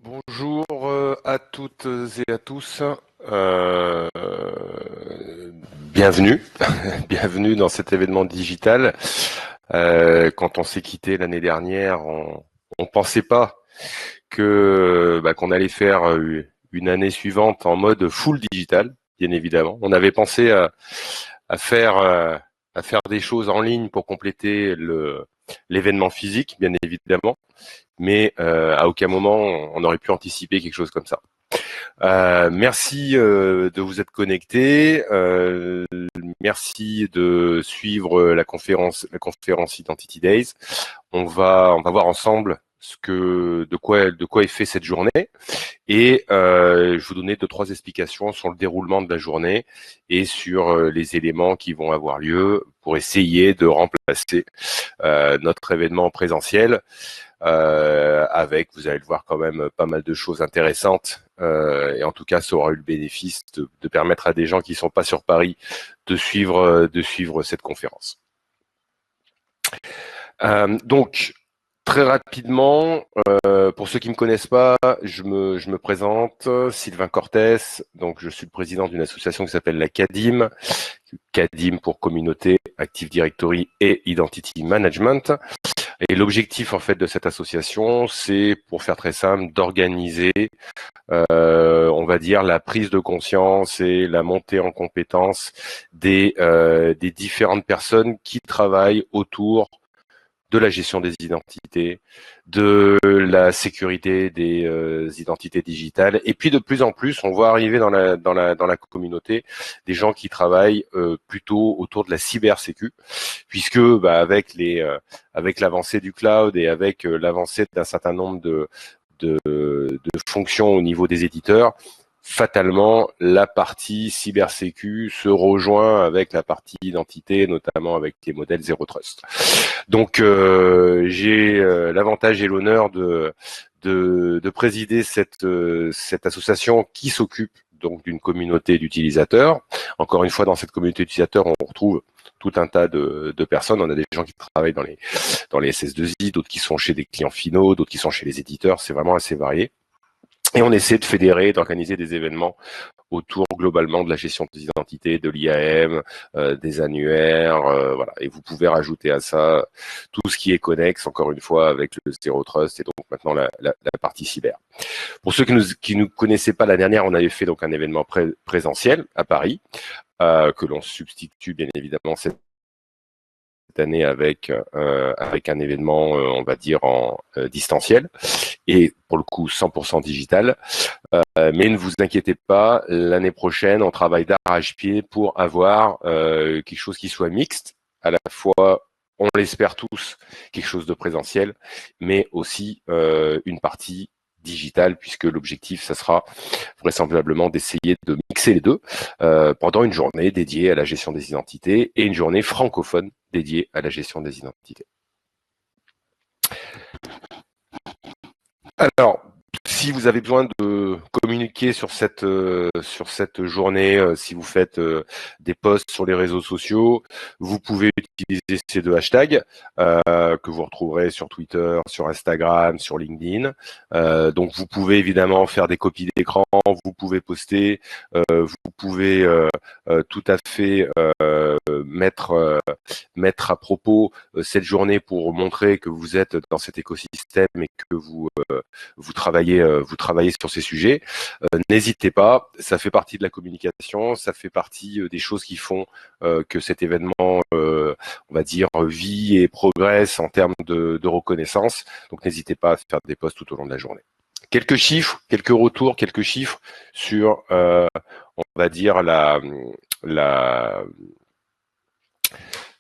Bonjour à toutes et à tous. Euh, Bienvenue, bienvenue dans cet événement digital. Quand on s'est quitté l'année dernière, on pensait pas que qu'on allait faire une année suivante en mode full digital, bien évidemment. On avait pensé à faire à faire des choses en ligne pour compléter l'événement physique, bien évidemment, mais à aucun moment on aurait pu anticiper quelque chose comme ça. Merci de vous être connectés. Merci de suivre la conférence Identity Days. On va voir ensemble de quoi est fait cette journée, et je vous donner 2-3 explications sur le déroulement de la journée et sur les éléments qui vont avoir lieu pour essayer de remplacer notre événement présentiel. Avec, vous allez le voir, quand même pas mal de choses intéressantes, et en tout cas ça aura eu le bénéfice de permettre à des gens qui sont pas sur Paris de suivre cette conférence. Donc très rapidement, pour ceux qui me connaissent pas, je me présente, Sylvain Cortés. Donc je suis le président d'une association qui s'appelle la CADIM pour Communauté, Active Directory et Identity Management. Et l'objectif en fait de cette association, c'est, pour faire très simple, d'organiser, on va dire, la prise de conscience et la montée en compétence des différentes personnes qui travaillent autour de la gestion des identités, de la sécurité des identités digitales, et puis de plus en plus, on voit arriver dans la communauté des gens qui travaillent plutôt autour de la cybersécu, puisque avec l'avancée du cloud et avec l'avancée d'un certain nombre de fonctions au niveau des éditeurs, fatalement, la partie cybersécu se rejoint avec la partie identité, notamment avec les modèles Zero Trust. Donc, j'ai l'avantage et l'honneur de présider cette association qui s'occupe donc d'une communauté d'utilisateurs. Encore une fois, dans cette communauté d'utilisateurs, on retrouve tout un tas de personnes. On a des gens qui travaillent dans les SS2I, d'autres qui sont chez des clients finaux, d'autres qui sont chez les éditeurs. C'est vraiment assez varié. Et on essaie de fédérer, d'organiser des événements autour globalement de la gestion des identités, de l'IAM, des annuaires, voilà. Et vous pouvez rajouter à ça tout ce qui est connexe, encore une fois, avec le Zero Trust et donc maintenant la partie cyber. Pour ceux qui nous connaissaient pas, l'année dernière, on avait fait donc un événement présentiel à Paris, que l'on substitue bien évidemment cette année avec un événement, on va dire, en distanciel, et pour le coup 100% digital. Mais ne vous inquiétez pas, l'année prochaine, on travaille d'arrache-pied pour avoir quelque chose qui soit mixte, à la fois, on l'espère tous, quelque chose de présentiel, mais aussi une partie digitale, puisque l'objectif, ça sera vraisemblablement d'essayer de mixer les deux pendant une journée dédiée à la gestion des identités et une journée francophone dédiée à la gestion des identités. Alors, si vous avez besoin de communiquer sur cette journée, si vous faites des posts sur les réseaux sociaux, vous pouvez utiliser ces 2 hashtags que vous retrouverez sur Twitter, sur Instagram, sur LinkedIn. Donc vous pouvez évidemment faire des copies d'écran, vous pouvez poster, vous pouvez tout à fait mettre à propos cette journée pour montrer que vous êtes dans cet écosystème et que vous travaillez sur ces sujets. N'hésitez pas, ça fait partie de la communication, ça fait partie des choses qui font que cet événement, on va dire, vit et progresse en termes de reconnaissance. Donc n'hésitez pas à faire des posts tout au long de la journée. Quelques chiffres, quelques retours, quelques chiffres sur, on va dire, la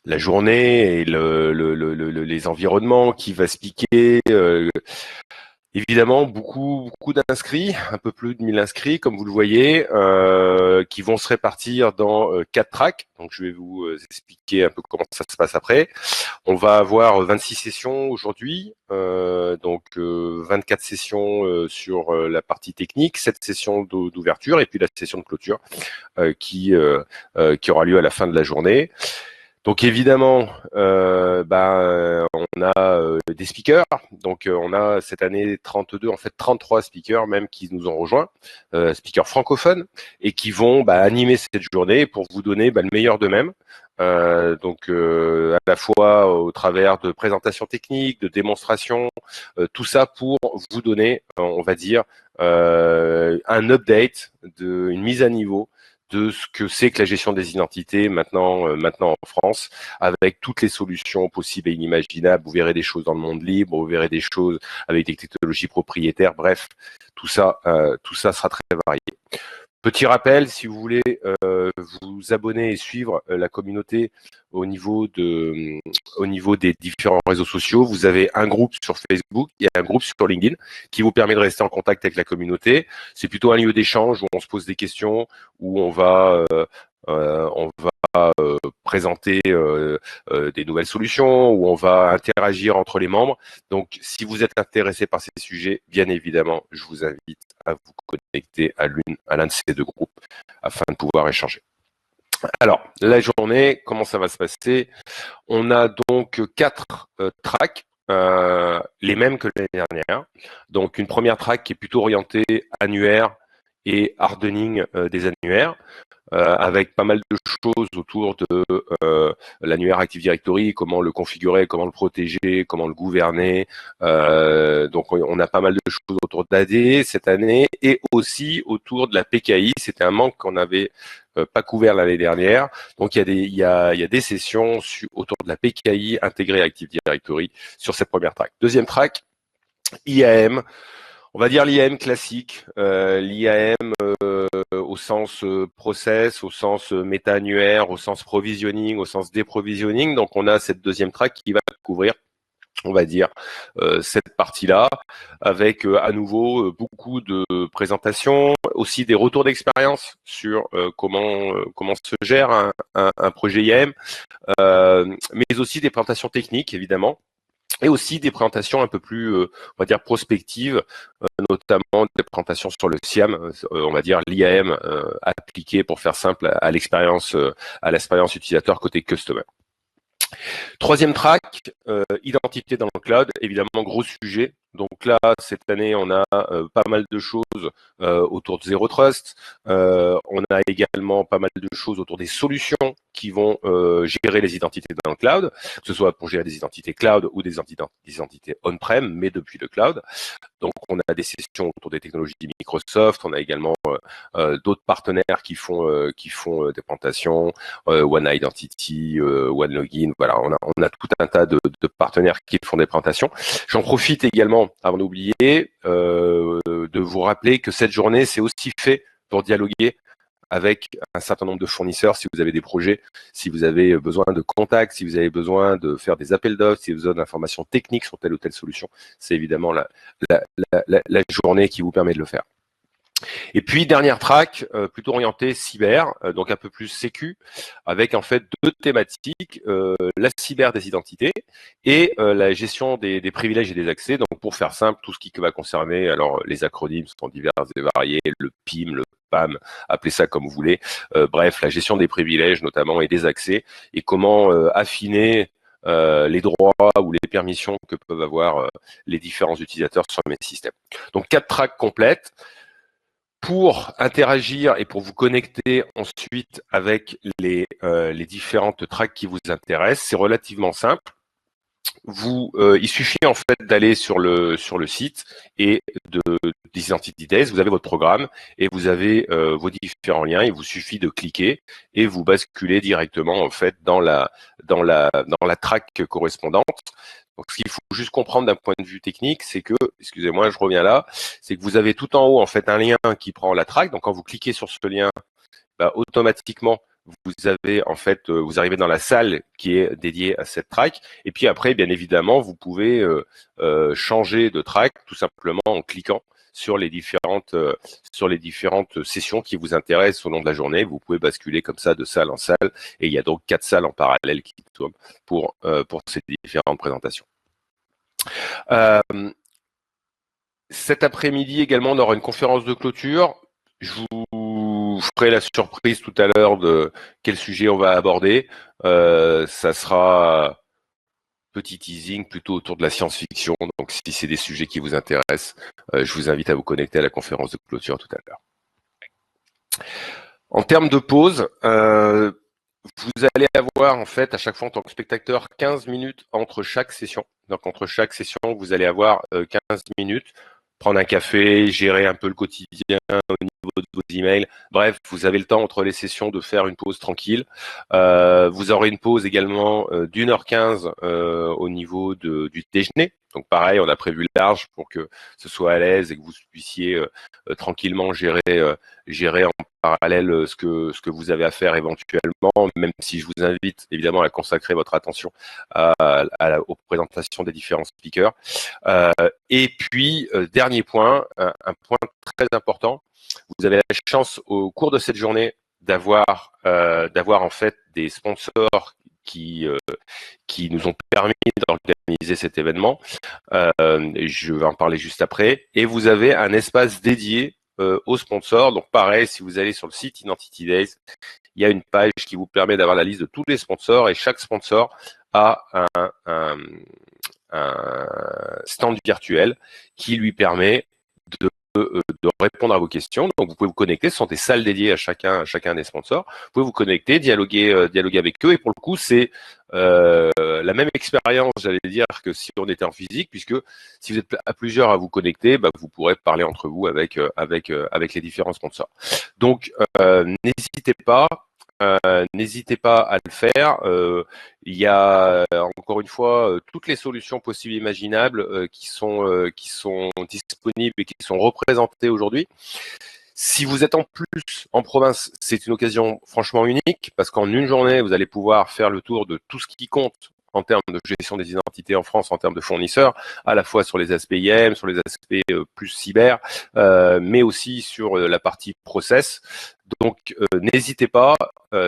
journée et les environnements, qui va se piquer. Évidemment, beaucoup d'inscrits, un peu plus de 1000 inscrits, comme vous le voyez, qui vont se répartir dans 4 tracks. Donc, je vais vous expliquer un peu comment ça se passe après. On va avoir 26 sessions aujourd'hui, donc 24 sessions sur la partie technique, 7 sessions d'ouverture et puis la session de clôture qui aura lieu à la fin de la journée. Donc évidemment, on a des speakers. Donc on a cette année 32, en fait 33 speakers même qui nous ont rejoints, speakers francophones, et qui vont animer cette journée pour vous donner le meilleur d'eux-mêmes. À la fois au travers de présentations techniques, de démonstrations, tout ça pour vous donner, on va dire, un update, une mise à niveau de ce que c'est que la gestion des identités maintenant en France, avec toutes les solutions possibles et inimaginables. Vous verrez des choses dans le monde libre, vous verrez des choses avec des technologies propriétaires. Bref, tout ça sera très varié. Petit rappel, si vous voulez vous abonner et suivre la communauté au niveau des différents réseaux sociaux, vous avez un groupe sur Facebook et un groupe sur LinkedIn qui vous permet de rester en contact avec la communauté. C'est plutôt un lieu d'échange où on se pose des questions, où on va présenter des nouvelles solutions, où on va interagir entre les membres. Donc, si vous êtes intéressé par ces sujets, bien évidemment, je vous invite à vous connecter à l'un de ces deux groupes afin de pouvoir échanger. Alors, la journée, comment ça va se passer? On a donc 4 tracks, les mêmes que l'année dernière. Donc, une première track qui est plutôt orientée annuaire et hardening des annuaires, avec pas mal de choses autour de l'annuaire Active Directory, comment le configurer, comment le protéger, comment le gouverner. Donc on a pas mal de choses autour d'AD cette année et aussi autour de la PKI. C'était un manque qu'on avait pas couvert l'année dernière. Donc il y a des sessions autour de la PKI intégrée à Active Directory sur cette première track. Deuxième track, IAM. On va dire l'IAM classique, l'IAM au sens process, au sens méta-annuaire, au sens provisioning, au sens déprovisioning. Donc on a cette deuxième track qui va couvrir, on va dire, cette partie-là, avec à nouveau beaucoup de présentations, aussi des retours d'expérience sur comment se gère un projet IAM, mais aussi des présentations techniques évidemment. Et aussi des présentations un peu plus, on va dire, prospectives, notamment des présentations sur le SIAM, on va dire l'IAM appliqué pour faire simple à l'expérience utilisateur côté customer. Troisième track, identité dans le cloud, évidemment gros sujet. Donc là, cette année, on a pas mal de choses autour de Zero Trust. On a également pas mal de choses autour des solutions qui vont gérer les identités dans le cloud, que ce soit pour gérer des identités cloud ou des identités on-prem, mais depuis le cloud. Donc, on a des sessions autour des technologies Microsoft. On a également d'autres partenaires qui font des présentations, One Identity, One Login. Voilà, on a tout un tas de partenaires qui font des présentations. J'en profite également, avant d'oublier, de vous rappeler que cette journée, c'est aussi fait pour dialoguer avec un certain nombre de fournisseurs si vous avez des projets, si vous avez besoin de contacts, si vous avez besoin de faire des appels d'offres, si vous avez besoin d'informations techniques sur telle ou telle solution, c'est évidemment la journée qui vous permet de le faire. Et puis, dernière track, plutôt orientée cyber, donc un peu plus sécu, avec en fait deux thématiques, la cyber des identités et la gestion des privilèges et des accès. Donc, pour faire simple, tout ce qui va concerner, alors les acronymes sont divers et variés, le PIM, le PAM, appelez ça comme vous voulez. Bref, la gestion des privilèges notamment et des accès et comment affiner les droits ou les permissions que peuvent avoir les différents utilisateurs sur mes systèmes. Donc, 4 tracks complètes. Pour interagir et pour vous connecter ensuite avec les différentes tracks qui vous intéressent, c'est relativement simple. Il suffit en fait d'aller sur le site et d'Identity Days. Vous avez votre programme et vous avez vos différents liens. Il vous suffit de cliquer et vous basculez directement en fait dans la track correspondante. Donc, ce qu'il faut juste comprendre d'un point de vue technique, c'est que, excusez-moi, je reviens là, c'est que vous avez tout en haut en fait un lien qui prend la track. Donc, quand vous cliquez sur ce lien, automatiquement vous avez en fait, vous arrivez dans la salle qui est dédiée à cette track. Et puis après, bien évidemment, vous pouvez changer de track tout simplement en cliquant sur les différentes sessions qui vous intéressent au long de la journée. Vous pouvez basculer comme ça de salle en salle. Et il y a donc 4 salles en parallèle qui tournent pour ces différentes présentations. Cet après-midi également, on aura une conférence de clôture. Je vous vous ferai la surprise tout à l'heure de quel sujet on va aborder. Ça sera petit teasing plutôt autour de la science-fiction. Donc, si c'est des sujets qui vous intéressent, je vous invite à vous connecter à la conférence de clôture tout à l'heure. En termes de pause, vous allez avoir en fait à chaque fois en tant que spectateur 15 minutes entre chaque session. Donc entre chaque session, vous allez avoir 15 minutes, prendre un café, gérer un peu le quotidien au niveau de vos emails. Bref, vous avez le temps entre les sessions de faire une pause tranquille. Vous aurez une pause également d'1h15 au niveau du déjeuner. Donc pareil, on a prévu large pour que ce soit à l'aise et que vous puissiez tranquillement gérer en parallèle ce que vous avez à faire éventuellement, même si je vous invite évidemment à consacrer votre attention aux présentations des différents speakers. Et puis, dernier point, un point très important, vous avez la chance au cours de cette journée d'avoir en fait des sponsors qui nous ont permis d'organiser cet événement. Je vais en parler juste après. Et vous avez un espace dédié aux sponsors. Donc pareil, si vous allez sur le site Identity Days, il y a une page qui vous permet d'avoir la liste de tous les sponsors et chaque sponsor a un stand virtuel qui lui permet de répondre à vos questions. Donc, vous pouvez vous connecter. Ce sont des salles dédiées à chacun des sponsors. Vous pouvez vous connecter, dialoguer avec eux. Et pour le coup, c'est la même expérience, j'allais dire, que si on était en physique, puisque si vous êtes à plusieurs à vous connecter, vous pourrez parler entre vous avec les différents sponsors. Donc, n'hésitez pas. N'hésitez pas à le faire. Il y a encore une fois toutes les solutions possibles et imaginables qui sont disponibles et qui sont représentées aujourd'hui. Si vous êtes en plus en province, c'est une occasion franchement unique parce qu'en une journée, vous allez pouvoir faire le tour de tout ce qui compte en termes de gestion des identités en France, en termes de fournisseurs, à la fois sur les aspects IM, sur les aspects plus cyber, mais aussi sur la partie process. Donc, n'hésitez pas,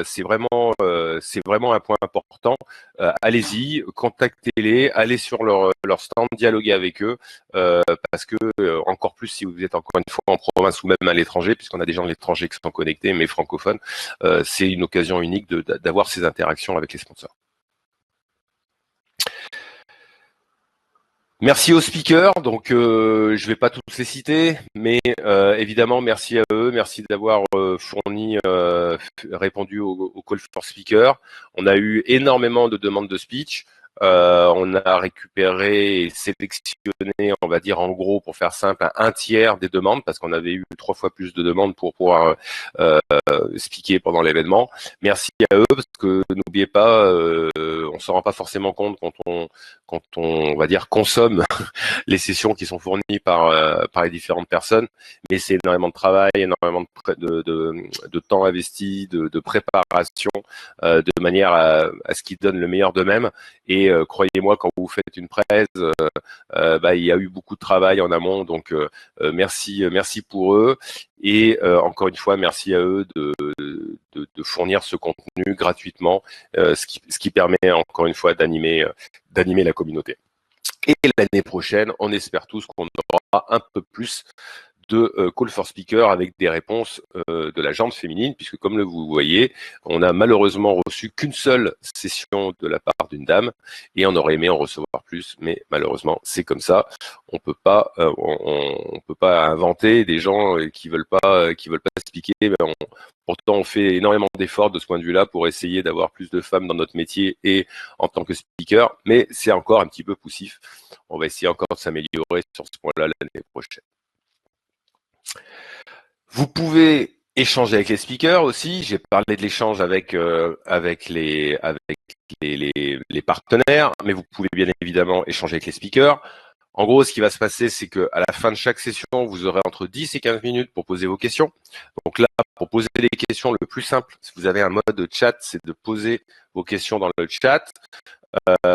c'est vraiment un point important. Allez-y, contactez-les, allez sur leur stand, dialoguez avec eux, parce que encore plus si vous êtes encore une fois en province ou même à l'étranger, puisqu'on a des gens de l'étranger qui sont connectés, mais francophones, c'est une occasion unique d'avoir ces interactions avec les sponsors. Merci aux speakers, donc je vais pas tous les citer, mais évidemment merci à eux, merci d'avoir répondu au call for speaker. On a eu énormément de demandes de speech. On a récupéré et sélectionné, on va dire en gros, pour faire simple, un tiers des demandes, parce qu'on avait eu 3 fois plus de demandes pour pouvoir speaker pendant l'événement. Merci à eux, parce que n'oubliez pas, on s'en rend pas forcément compte quand on va dire consomme les sessions qui sont fournies par les différentes personnes, mais c'est énormément de travail, énormément de temps investi, de préparation, de manière à ce qu'ils donnent le meilleur d'eux-mêmes. Et croyez-moi, quand vous faites une presse, il y a eu beaucoup de travail en amont, donc merci pour eux. Et encore une fois, merci à eux de fournir ce contenu gratuitement, ce qui permet encore une fois d'animer la communauté. Et l'année prochaine, on espère tous qu'on aura un peu plus de call for speaker avec des réponses de la gente féminine, puisque comme vous voyez, on a malheureusement reçu qu'une seule session de la part d'une dame, et on aurait aimé en recevoir plus, mais malheureusement c'est comme ça. On peut pas inventer des gens qui veulent pas expliquer. Pourtant, on fait énormément d'efforts de ce point de vue-là pour essayer d'avoir plus de femmes dans notre métier et en tant que speaker, mais c'est encore un petit peu poussif. On va essayer encore de s'améliorer sur ce point-là l'année prochaine. Vous pouvez échanger avec les speakers aussi. J'ai parlé de l'échange avec les partenaires, mais vous pouvez bien évidemment échanger avec les speakers. En gros, ce qui va se passer, c'est que à la fin de chaque session, vous aurez entre 10 et 15 minutes pour poser vos questions. Donc là, pour poser les questions, le plus simple, si vous avez un mode de chat, c'est de poser vos questions dans le chat.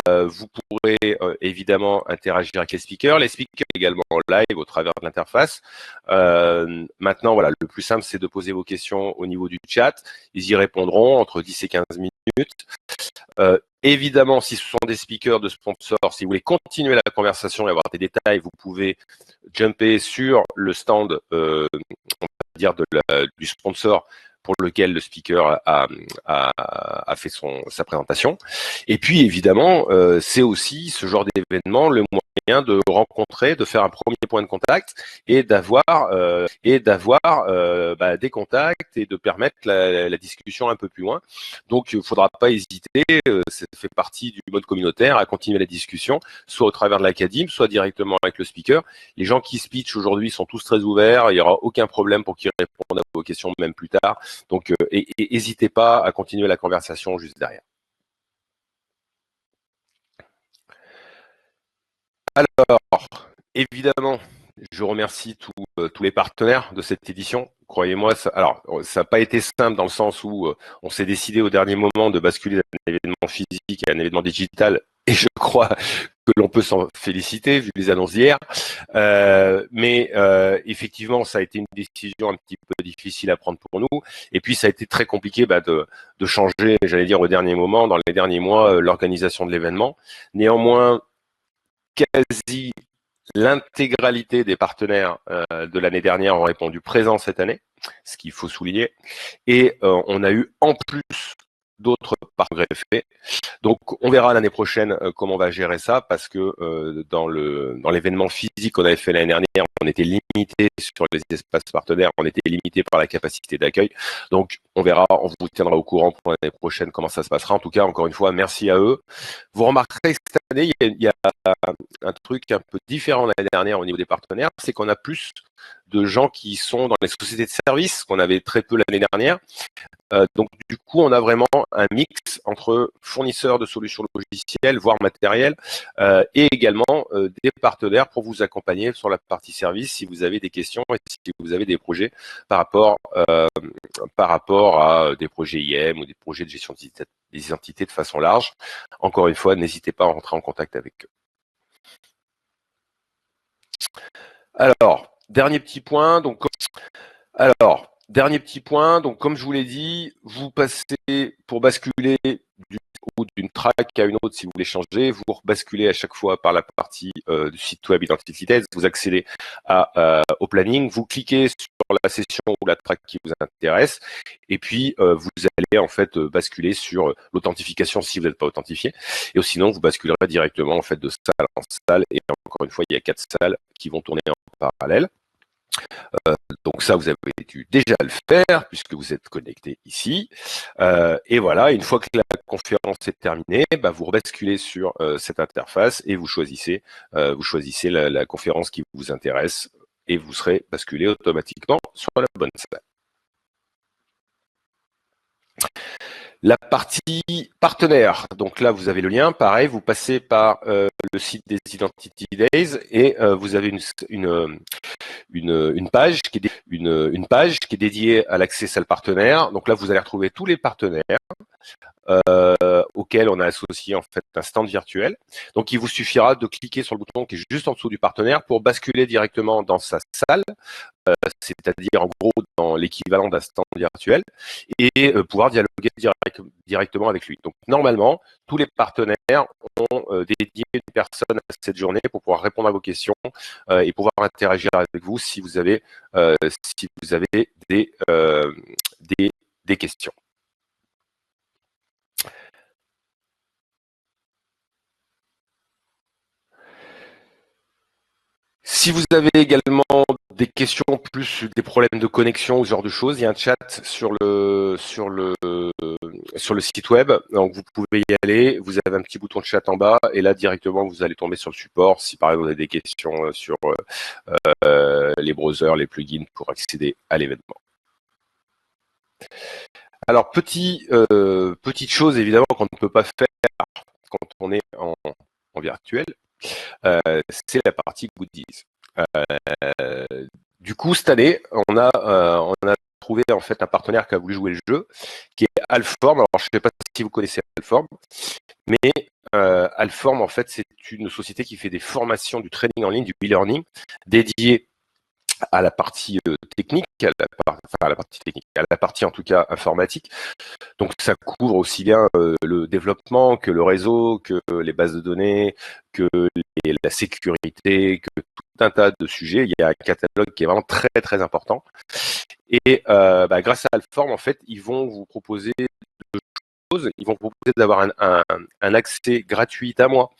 Vous pourrez évidemment interagir avec les speakers également en live au travers de l'interface. Maintenant, voilà, le plus simple, c'est de poser vos questions au niveau du chat. Ils y répondront entre 10 et 15 minutes. Évidemment, si ce sont des speakers de sponsors, si vous voulez continuer la conversation et avoir des détails, vous pouvez jumper sur le stand, on va dire du sponsor pour lequel le speaker a fait sa présentation. Et puis évidemment, c'est aussi ce genre d'événement le moyen de rencontrer, de faire un premier point de contact et d'avoir des contacts et de permettre la discussion un peu plus loin. Donc, il ne faudra pas hésiter, ça fait partie du mode communautaire, à continuer la discussion, soit au travers de l'académie, soit directement avec le speaker. Les gens qui speechent aujourd'hui sont tous très ouverts, il n'y aura aucun problème pour qu'ils répondent à vos questions même plus tard. Donc, n'hésitez pas à continuer la conversation juste derrière. Alors, évidemment, je remercie tous les partenaires de cette édition. Croyez-moi, ça n'a pas été simple dans le sens où on s'est décidé au dernier moment de basculer d'un événement physique à un événement digital. Et je crois que l'on peut s'en féliciter vu les annonces d'hier. Mais effectivement, ça a été une décision un petit peu difficile à prendre pour nous. Et puis, ça a été très compliqué de changer, j'allais dire, au dernier moment, dans les derniers mois, l'organisation de l'événement. Néanmoins, quasi l'intégralité des partenaires de l'année dernière ont répondu présent cette année, ce qu'il faut souligner. Et on a eu en plus d'autres par greffés. Donc, on verra l'année prochaine comment on va gérer ça, parce que dans l'événement physique qu'on avait fait l'année dernière, on était limité sur les espaces partenaires, on était limité par la capacité d'accueil. Donc, on verra, on vous tiendra au courant pour l'année prochaine comment ça se passera. En tout cas, encore une fois, merci à eux. Vous remarquerez que cette année, il y a un truc un peu différent l'année dernière au niveau des partenaires, c'est qu'on a plus de gens qui sont dans les sociétés de services, qu'on avait très peu l'année dernière. Donc, du coup, on a vraiment un mix entre fournisseurs de solutions logicielles, voire matérielles, et également des partenaires pour vous accompagner sur la partie service si vous avez des questions et si vous avez des projets par rapport à des projets IM ou des projets de gestion des identités de façon large. Encore une fois, n'hésitez pas à rentrer en contact avec eux. Alors, dernier petit point. Dernier petit point, donc comme je vous l'ai dit, vous passez pour basculer d'une track à une autre si vous voulez changer, vous basculez à chaque fois par la partie du site web Identity Test, vous accédez au planning, vous cliquez sur la session ou la track qui vous intéresse, et puis vous allez en fait basculer sur l'authentification si vous n'êtes pas authentifié, et sinon vous basculerez directement en fait de salle en salle, et encore une fois il y a 4 salles qui vont tourner en parallèle. Donc ça, vous avez dû déjà le faire puisque vous êtes connecté ici. Et voilà, une fois que la conférence est terminée, vous rebasculez sur cette interface et vous choisissez la conférence qui vous intéresse et vous serez basculé automatiquement sur la bonne salle. La partie partenaire, donc là vous avez le lien, pareil, vous passez par le site des Identity Days et vous avez une page qui est dédiée à l'accès salle partenaire. Donc là vous allez retrouver tous les partenaires auquel on a associé en fait un stand virtuel. Donc il vous suffira de cliquer sur le bouton qui est juste en dessous du partenaire pour basculer directement dans sa salle, c'est-à-dire en gros dans l'équivalent d'un stand virtuel, et pouvoir dialoguer directement avec lui. Donc normalement, tous les partenaires ont dédié une personne à cette journée pour pouvoir répondre à vos questions et pouvoir interagir avec vous si vous avez des questions. Si vous avez également des questions, plus des problèmes de connexion ou ce genre de choses, il y a un chat sur le site web. Donc vous pouvez y aller, vous avez un petit bouton de chat en bas et là directement vous allez tomber sur le support si par exemple vous avez des questions sur les browsers, les plugins pour accéder à l'événement. Alors petite chose évidemment qu'on ne peut pas faire quand on est en virtuel, c'est la partie goodies. Du coup, cette année, on a trouvé en fait un partenaire qui a voulu jouer le jeu, qui est Alform. Alors, je ne sais pas si vous connaissez Alform, mais Alform, en fait, c'est une société qui fait des formations, du training en ligne, du e-learning, dédié à la partie technique, à la partie en tout cas informatique. Donc ça couvre aussi bien le développement que le réseau, que les bases de données, que la sécurité, que tout un tas de sujets. Il y a un catalogue qui est vraiment très très important. Et grâce à Alform, en fait, ils vont vous proposer deux choses. Ils vont vous proposer d'avoir un accès gratuit à mois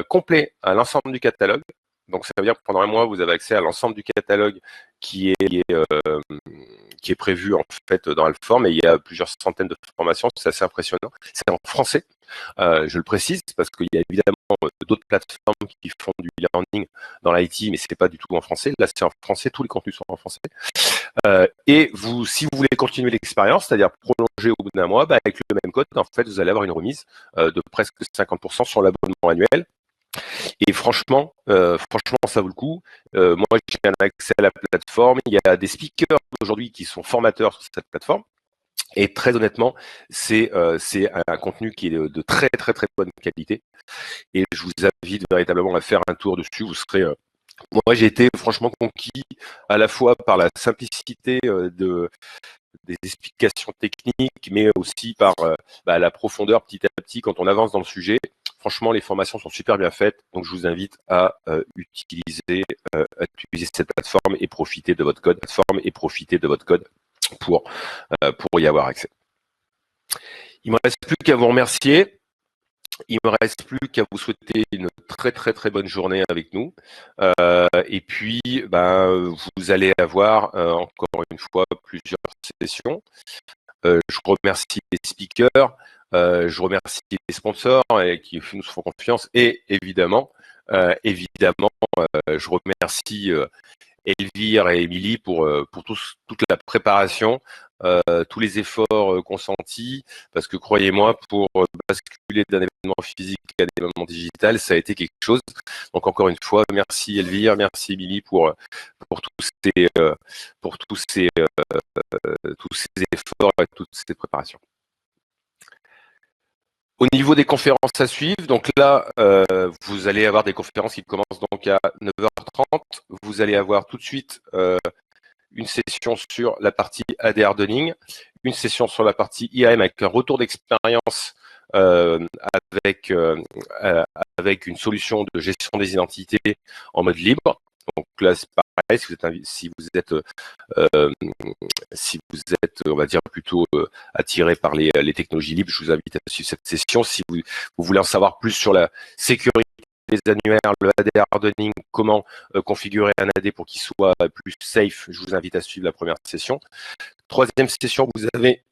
complet à l'ensemble du catalogue. Donc, ça veut dire que pendant un mois, vous avez accès à l'ensemble du catalogue qui est prévu en fait dans Alform, et il y a plusieurs centaines de formations. C'est assez impressionnant. C'est en français. Je le précise parce qu'il y a évidemment d'autres plateformes qui font du e-learning dans l'IT, mais c'est pas du tout en français. Là, c'est en français. Tous les contenus sont en français. Et vous, si vous voulez continuer l'expérience, c'est-à-dire prolonger au bout d'un mois, avec le même code, en fait, vous allez avoir une remise de presque 50% sur l'abonnement annuel. Et franchement, ça vaut le coup. Moi, j'ai un accès à la plateforme. Il y a des speakers aujourd'hui qui sont formateurs sur cette plateforme. Et très honnêtement, c'est un contenu qui est de très très très bonne qualité. Et je vous invite véritablement à faire un tour dessus. Vous serez moi, j'ai été franchement conquis à la fois par la simplicité des explications techniques, mais aussi par la profondeur petit à petit quand on avance dans le sujet. Franchement, les formations sont super bien faites, donc je vous invite à utiliser cette plateforme et profiter de votre code pour y avoir accès. Il me reste plus qu'à vous remercier. Il me reste plus qu'à vous souhaiter une très très très bonne journée avec nous. Et puis, vous allez avoir encore une fois plusieurs sessions. Je remercie les speakers, je remercie les sponsors qui nous font confiance, et évidemment, je remercie Elvire et Émilie pour toute la préparation, tous les efforts consentis, parce que croyez-moi, pour basculer d'un événement physique à un événement digital, ça a été quelque chose. Donc encore une fois, merci Elvire, merci Émilie pour tous ces efforts et toutes ces préparations. Au niveau des conférences à suivre, donc là, vous allez avoir des conférences qui commencent donc à 9h30. Vous allez avoir tout de suite une session sur la partie AD Hardening, une session sur la partie IAM avec un retour d'expérience avec une solution de gestion des identités en mode libre. Donc là, c'est pareil, si vous êtes, on va dire, plutôt attiré par les technologies libres, je vous invite à suivre cette session. Si vous voulez en savoir plus sur la sécurité des annuaires, le AD hardening, comment configurer un AD pour qu'il soit plus safe, je vous invite à suivre la première session. Troisième session, vous avez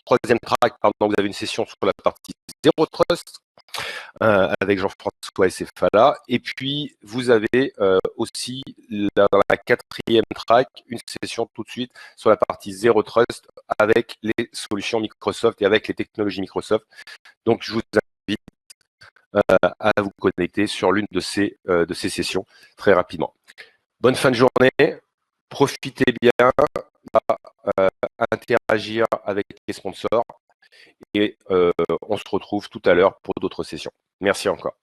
troisième track, pardon, vous avez une session sur la partie Zero Trust avec Jean-François et Cefala. Et puis, vous avez aussi, dans la quatrième track, une session tout de suite sur la partie Zero Trust avec les solutions Microsoft et avec les technologies Microsoft. Donc, je vous invite à vous connecter sur l'une de ces sessions très rapidement. Bonne fin de journée. Profitez bien à interagir avec les sponsors et on se retrouve tout à l'heure pour d'autres sessions. Merci encore.